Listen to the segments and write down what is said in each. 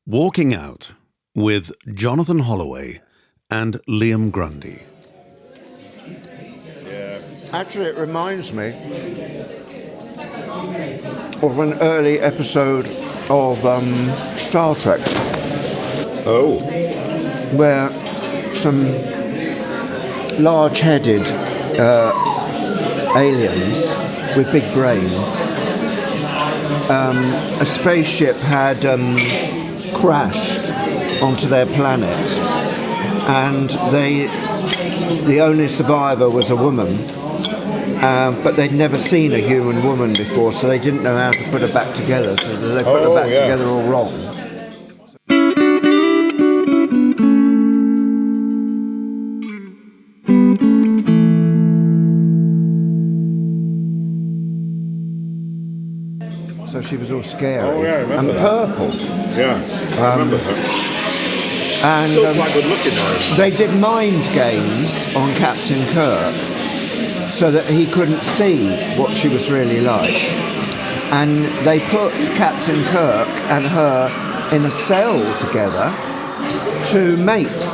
Walking Out with Jonathan Holloway and Liam Grundy. Yeah. Actually, it reminds me of an early episode of Star Trek. Oh. Where some large-headed aliens with big brains, a spaceship had crashed onto their planet, and the only survivor was a woman, but they'd never seen a human woman before, so they didn't know how to put her back together, so they put her back together all wrong. So she was all scary. Oh, yeah, I remember and that. Purple. Yeah, I remember her. And Still quite good looking though. they did mind games on Captain Kirk so that he couldn't see what she was really like. And they put Captain Kirk and her in a cell together to mate.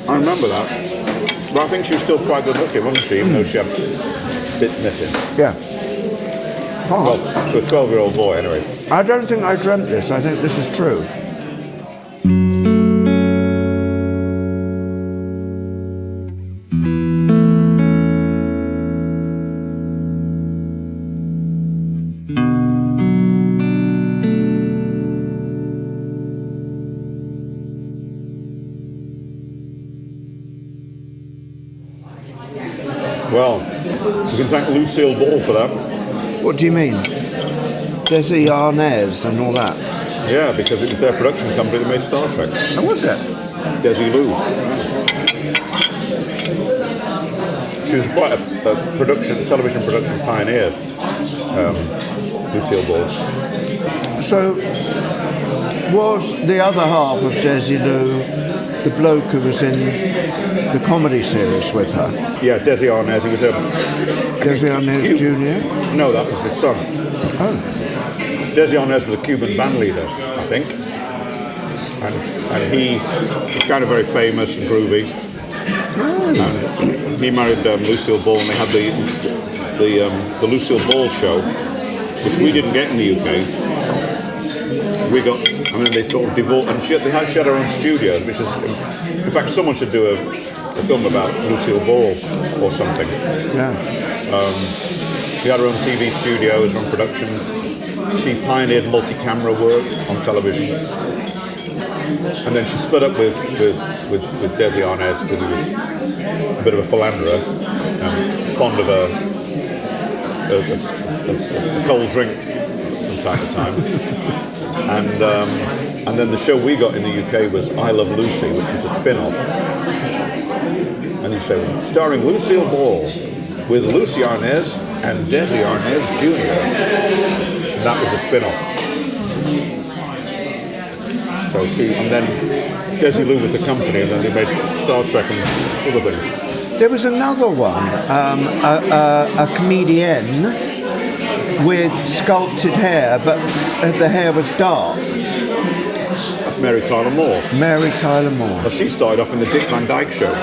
I remember that. But I think she was still quite good looking, wasn't she? Even though she had bits missing. Yeah. Well, to a 12-year-old boy, anyway. I don't think I dreamt this. I think this is true. Well, we can thank Lucille Ball for that. What do you mean? Desi Arnaz and all that? Yeah, because it was their production company that made Star Trek. Oh, was it? Desilu. She was quite a television production pioneer, Lucille Ball. So, was the other half of Desilu the bloke who was in the comedy series with her? Yeah, Desi Arnaz. He was a... Desi Arnaz Jr.? No, that was his son. Oh. Desi Arnaz was a Cuban band leader, I think. And he was kind of very famous and groovy. Oh. And he married Lucille Ball, and they had the Lucille Ball show, which we didn't get in the UK. We got, and then they sort of devoted, and she had her own studio, which is, in fact, someone should do a film about Lucille Ball or something. Yeah. She had her own TV studios, her own production. She pioneered multi-camera work on television. And then she split up with Desi Arnaz because he was a bit of a philanderer and fond of a cold drink from time to time. And then the show we got in the UK was I Love Lucy, which is a spin-off. And the show starring Lucille Ball with Lucy Arnaz and Desi Arnaz Jr. And that was the spin-off. So and then Desilu was the company, and then they made Star Trek and other things. There was another one, a comedian with sculpted hair, but the hair was dark. That's Mary Tyler Moore. Mary Tyler Moore. Well, she started off in the Dick Van Dyke Show.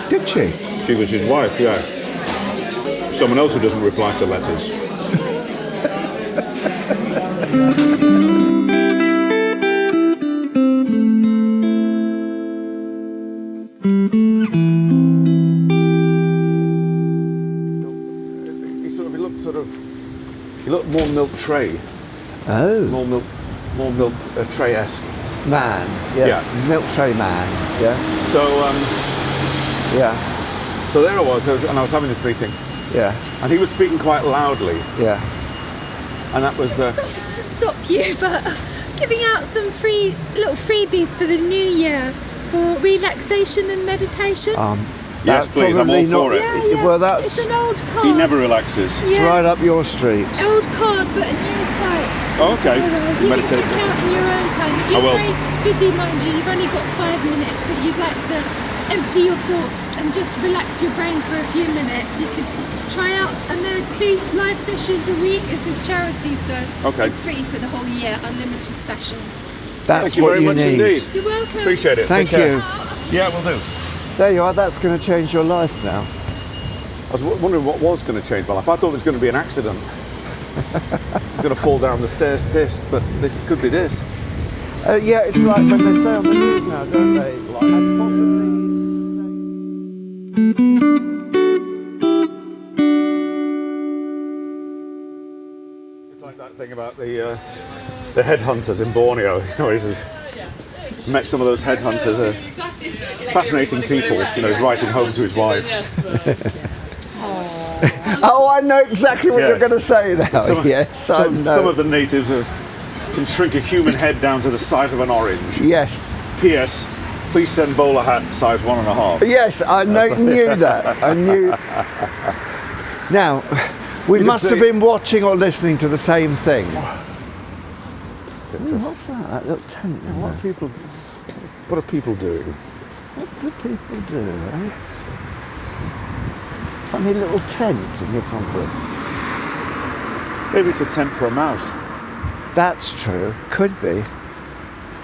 Did she? She was his wife, yeah. Someone else who doesn't reply to letters. He looked more milk tray. Oh. More milk tray-esque. Man, yes. Yeah. Milk tray man, yeah. So, Yeah, so there I was, and I was having this meeting, yeah, and he was speaking quite loudly, yeah. and that was... Stop you, but giving out some little freebies for the new year for relaxation and meditation. Yes, please, I'm all for it. Yeah. Well, It's an old card. He never relaxes. It's right up your street. Old card, but a new site. Oh, okay. You Meditate. can check out in your own time. If I you're will. very busy, mind you, you've only got 5 minutes, but you'd like to empty your thoughts and just relax your brain for a few minutes, you could try out, and there are 2 live sessions a week. It's a charity, so Okay. it's free for the whole year, unlimited sessions. That's Thank you what very you much need. indeed. You're welcome. Appreciate it. Thank Take care. you. Yeah, we'll do. There you are. That's going to change your life now. I was wondering what was going to change my life. I thought it was going to be an accident. I was going to fall down the stairs pissed, but it could be this. Yeah, it's like when they say on the news now, don't they? Like, as possibly sustained. It's like that thing about the headhunters in Borneo. You know, he's met some of those headhunters. Fascinating people. You know, he's writing home to his wife. Oh, I know exactly what Yeah. you're going to say now. Yes, I Some know. of the natives can shrink a human head down to the size of an orange. Yes. P.S. Please send bowler hat size 1.5. Yes, I knew that. I knew. Now, we You must can have see- been watching or listening to the same thing. Ooh, what's that? That little tent. in there. What are people doing? What do people do, eh? Funny little tent in your front room. Maybe it's a tent for a mouse. That's true. Could be.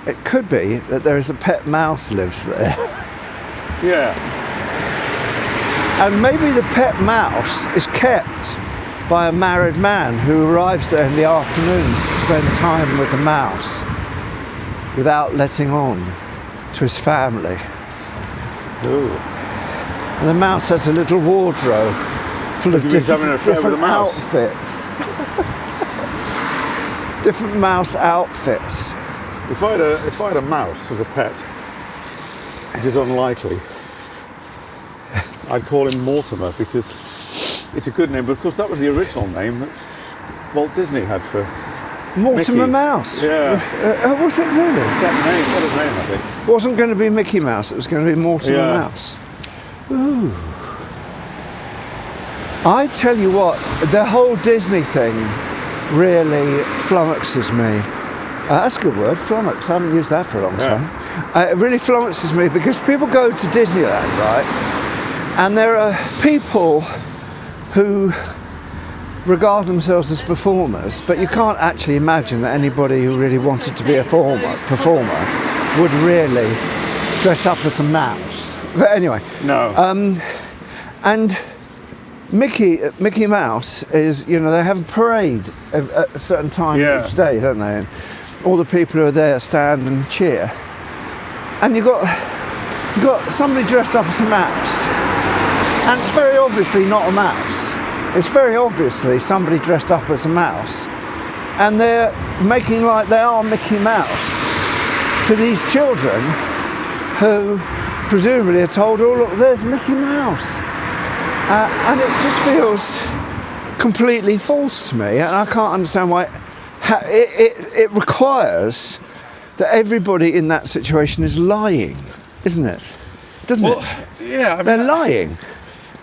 It could be that there is a pet mouse lives there. Yeah. And maybe the pet mouse is kept by a married man who arrives there in the afternoons to spend time with the mouse without letting on to his family. Ooh. And the mouse has a little wardrobe full of He was having an affair with different a mouse. outfits. Different mouse outfits. If I had a mouse as a pet, which is unlikely, I'd call him Mortimer because it's a good name. But of course, that was the original name that Walt Disney had for Mortimer Mickey. Mouse. Yeah. Was it really? that his name, I think. It wasn't going to be Mickey Mouse, it was going to be Mortimer Yeah. Mouse. Ooh. I tell you what, the whole Disney thing really flummoxes me. That's a good word, flummox. I haven't used that for a long time. It really flummoxes me because people go to Disneyland, right? And there are people who regard themselves as performers, but you can't actually imagine that anybody who really wanted to be a performer would really dress up as a mouse. But anyway, No. and Mickey Mouse is, you know, they have a parade at a certain time Yeah. each day, don't they? And all the people who are there stand and cheer. And you've got somebody dressed up as a mouse. And it's very obviously not a mouse. It's very obviously somebody dressed up as a mouse. And they're making like they are Mickey Mouse to these children who presumably are told, oh look, there's Mickey Mouse. And it just feels completely false to me. And I can't understand why. It requires that everybody in that situation is lying, isn't it? Doesn't it? Yeah. I mean, They're lying.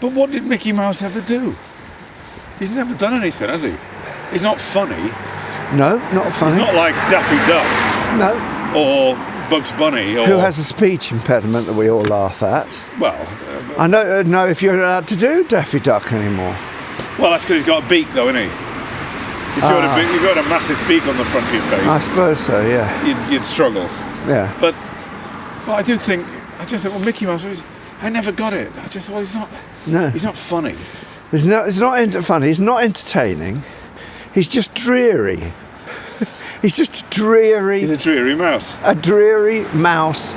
but what did Mickey Mouse ever do? He's never done anything, has he? He's not funny. No, not funny. He's not like Daffy Duck No. or Bugs Bunny or... Who has a speech impediment that we all laugh at? Well, I don't know if you're allowed to do Daffy Duck anymore. that's because he's got a beak, though, isn't he? If you had a massive beak on the front of your face, I suppose so, yeah. you'd struggle. Yeah. But I just think, well, Mickey Mouse, I never got it. I just thought, No. he's not funny. It's not funny, he's not entertaining. He's just dreary. He's just He's a dreary mouse. a dreary mouse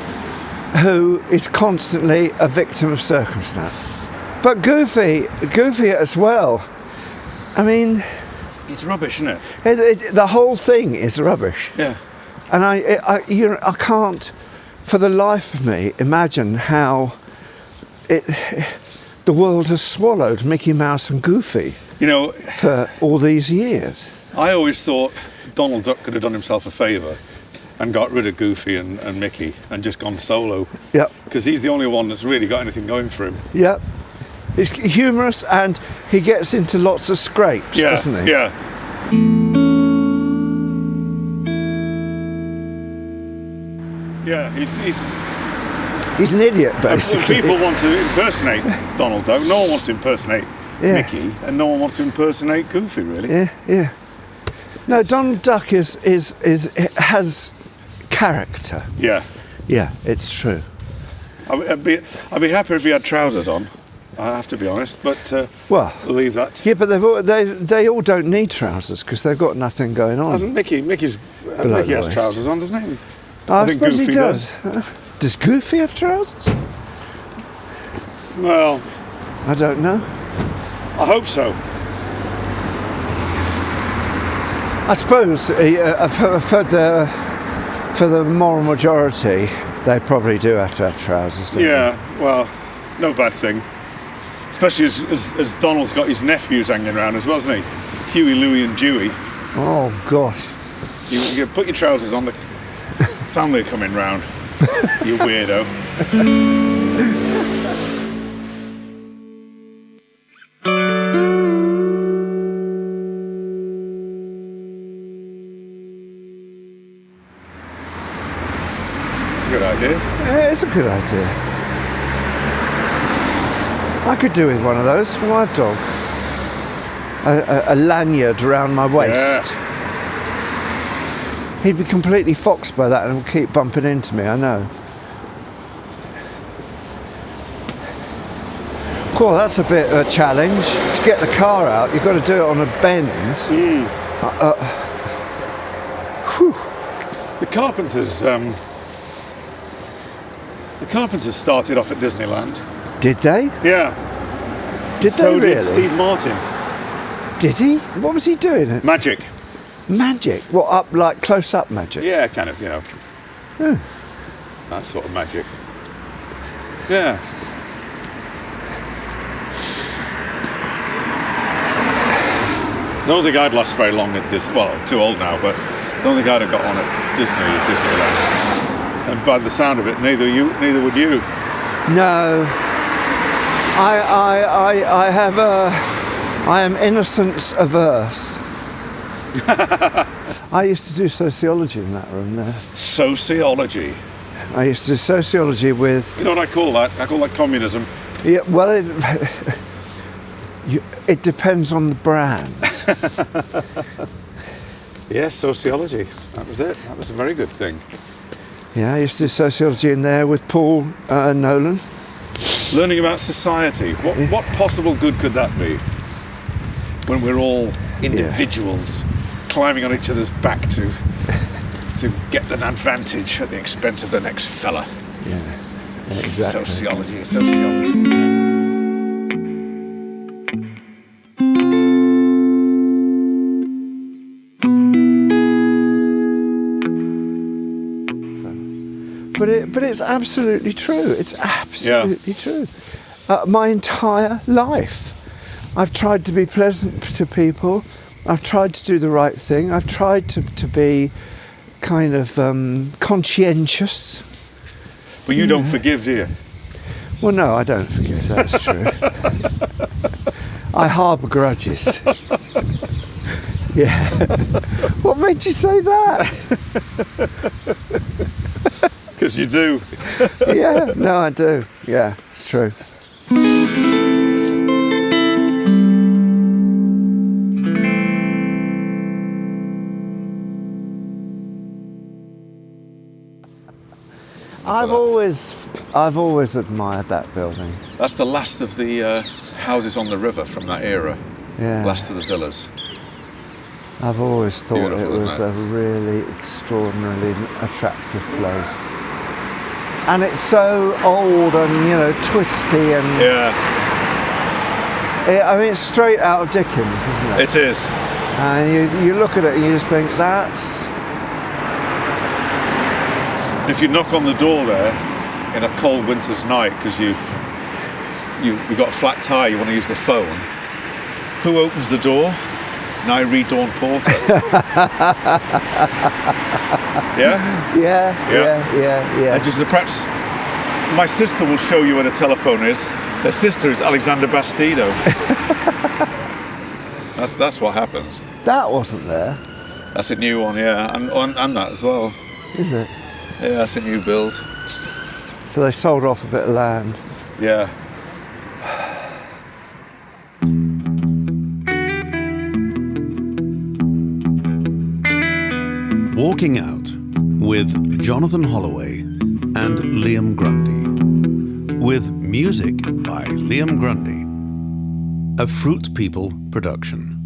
who is constantly a victim of circumstance. But goofy as well. I mean, It's rubbish, isn't it? the whole thing is rubbish. Yeah. And I can't, for the life of me, imagine how the world has swallowed Mickey Mouse and Goofy You know, for all these years. I always thought Donald Duck could have done himself a favour and got rid of Goofy and Mickey and just gone solo. Yep. Because he's the only one that's really got anything going for him. Yep. He's humorous and he gets into lots of scrapes, doesn't he? Yeah. Yeah, He's an idiot, when basically. people want to impersonate Donald Duck, no one wants to impersonate Yeah. Mickey, and no one wants to impersonate Goofy, really. Yeah. No, Donald Duck has character. Yeah. Yeah, it's true. I'd be happy if he had trousers on. I have to be honest, but Well, we'll leave that. yeah, but they all don't need trousers because they've got nothing going on. Hasn't Mickey? Mickey has waist. trousers on, doesn't he? I think suppose he Goofy does. Does Goofy have trousers? Well, I don't know. I hope so. I suppose for the moral majority, they probably do have to have trousers. Don't Yeah, well, no bad thing. Especially as Donald's got his nephews hanging around as well, hasn't he? Huey, Louie and Dewey. they? Oh gosh. You put your trousers on, the family are coming round. You weirdo. That's a good idea. Yeah, it's a good idea. I could do with one of those for my dog. A lanyard around my waist. He'd be completely foxed by that and would keep bumping into me, I know. Cool, that's a bit of a challenge. To get the car out, you've got to do it on a bend. Whew. The Carpenters started off at Disneyland. Did they? Yeah. Did So they really? did Steve Martin. Did he? What was he doing? Magic. Magic? What, up, like close-up magic? Yeah, kind of, that sort of magic. Yeah. I don't think I'd last very long at Disney. Well, I'm too old now, but I don't think I'd have got on at Disneyland. And by the sound of it, neither would you. No. I am innocence averse. I used to do sociology in that room there. Sociology. I used to do sociology with... You know what I call that? I call that communism. Yeah, well, it depends on the brand. Yes, sociology. That was it. That was a very good thing. Yeah, I used to do sociology in there with Paul Nolan. Learning about society. What possible good could that be? When we're all individuals climbing on each other's back to get an advantage at the expense of the next fella. Yeah, exactly. Sociology. But it's absolutely true. It's absolutely true. My entire life, I've tried to be pleasant to people. I've tried to do the right thing. I've tried to be kind of conscientious. But you don't forgive, do you? Well, no, I don't forgive. That's true. I harbour grudges. Yeah. What made you say that? Because you do. Yeah, no, I do. Yeah, it's true. I've always admired that building. That's the last of the houses on the river from that era. Yeah. Last of the villas. I've always thought Beautiful, it was isn't it? a really extraordinarily attractive place. And it's so old and, twisty and... Yeah, I mean, it's straight out of Dickens, isn't it? it is. And you look at it and you just think, that's... If you knock on the door there in a cold winter's night because you've got a flat tire, you want to use the phone, who opens the door? Nairi Dawn Porter. Yeah? Yeah. And just perhaps my sister will show you where the telephone is. Her sister is Alexander Bastido. That's what happens. That wasn't there, That's a new one, yeah, and that as well. is it? Yeah, that's a new build. So they sold off a bit of land. Yeah. Walking Out with Jonathan Holloway and Liam Grundy. With music by Liam Grundy. A Fruit People production.